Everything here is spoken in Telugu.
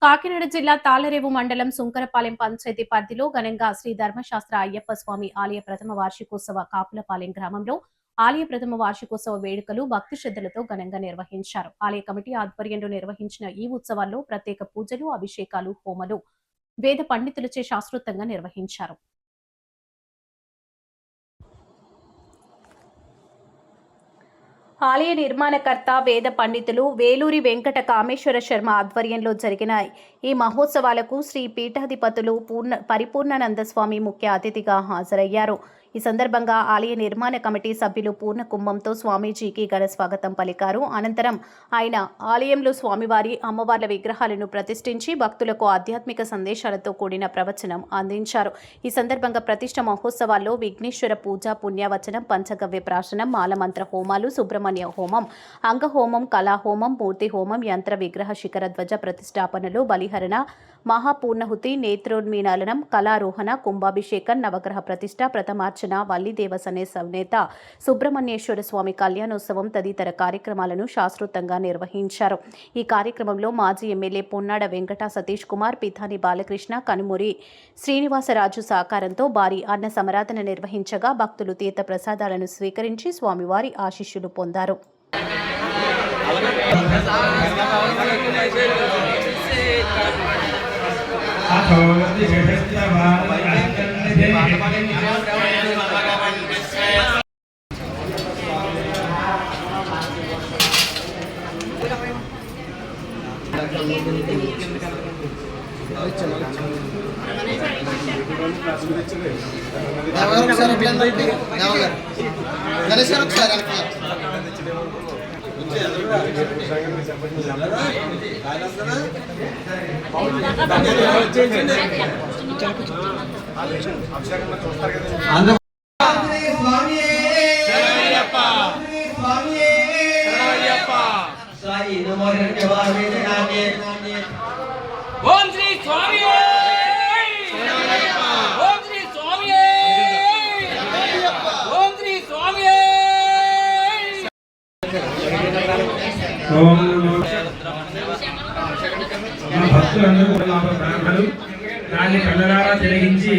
కాకినాడ జిల్లా తాళ్లరేవు మండలం సుంకరపాలెం పంచాయతీ పరిధిలో ఘనంగా శ్రీ ధర్మశాస్త్ర అయ్యప్ప స్వామి ఆలయ ప్రథమ వార్షికోత్సవ కాపులపాలెం గ్రామంలో ఆలయ ప్రథమ వార్షికోత్సవ వేడుకలు భక్తి శ్రద్ధలతో ఘనంగా నిర్వహించారు. ఆలయ కమిటీ ఆధ్వర్యంలో నిర్వహించిన ఈ ఉత్సవాల్లో ప్రత్యేక పూజలు, అభిషేకాలు, హోమలు వేద పండితులచే శాస్త్రోక్తంగా నిర్వహించారు. ఆలయ నిర్మాణకర్త వేద పండితులు వేలూరి వెంకట కామేశ్వర శర్మ ఆధ్వర్యంలో జరిగిన ఈ మహోత్సవాలకు శ్రీ పీఠాధిపతులు పరిపూర్ణానంద స్వామి ముఖ్య అతిథిగా హాజరయ్యారు. ఈ సందర్భంగా ఆలయ నిర్మాణ కమిటీ సభ్యులు పూర్ణ కుంభంతో స్వామీజీకి ఘన స్వాగతం పలికారు. అనంతరం ఆయన ఆలయంలో స్వామివారి, అమ్మవార్ల విగ్రహాలను ప్రతిష్ఠించి భక్తులకు ఆధ్యాత్మిక సందేశాలతో కూడిన ప్రవచనం అందించారు. ఈ సందర్భంగా ప్రతిష్ఠ మహోత్సవాల్లో విఘ్నేశ్వర పూజ, పుణ్యవచనం, పంచగవ్య ప్రాశనం, మాలమంత్ర హోమాలు, సుబ్రహ్మణ్య హోమం, అంగహోమం, కళాహోమం, మూర్తి హోమం, యంత్ర విగ్రహ శిఖర ధ్వజ ప్రతిష్టాపనలు, బలిహరణ, మహాపూర్ణహుతి, నేత్రోన్మీలనం, కళారోహణ, కుంభాభిషేకం, నవగ్రహ ప్రతిష్ఠ, ప్రథమార్చన, వల్లీదేవసనే సమేత సుబ్రహ్మణ్యేశ్వర స్వామి కళ్యాణోత్సవం తదితర కార్యక్రమాలను శాస్త్రోక్తంగా నిర్వహించారు. ఈ కార్యక్రమంలో మాజీ ఎమ్మెల్యే పొన్నాడ వెంకట సతీష్ కుమార్, పిథాని బాలకృష్ణ, కనుమూరి శ్రీనివాసరాజు సహకారంతో భారీ అన్న సమరాధన నిర్వహించగా భక్తులు తీర్థ ప్రసాదాలను స్వీకరించి స్వామివారి ఆశీస్సులు పొందారు. ఓం శ్రీ స్వామి ఓం శ్రీ స్వామి ఓం శ్రీ స్వామి భక్తులందరూ బ్రాహ్మణులు దాన్ని కళ్ళలారా తిరిగించి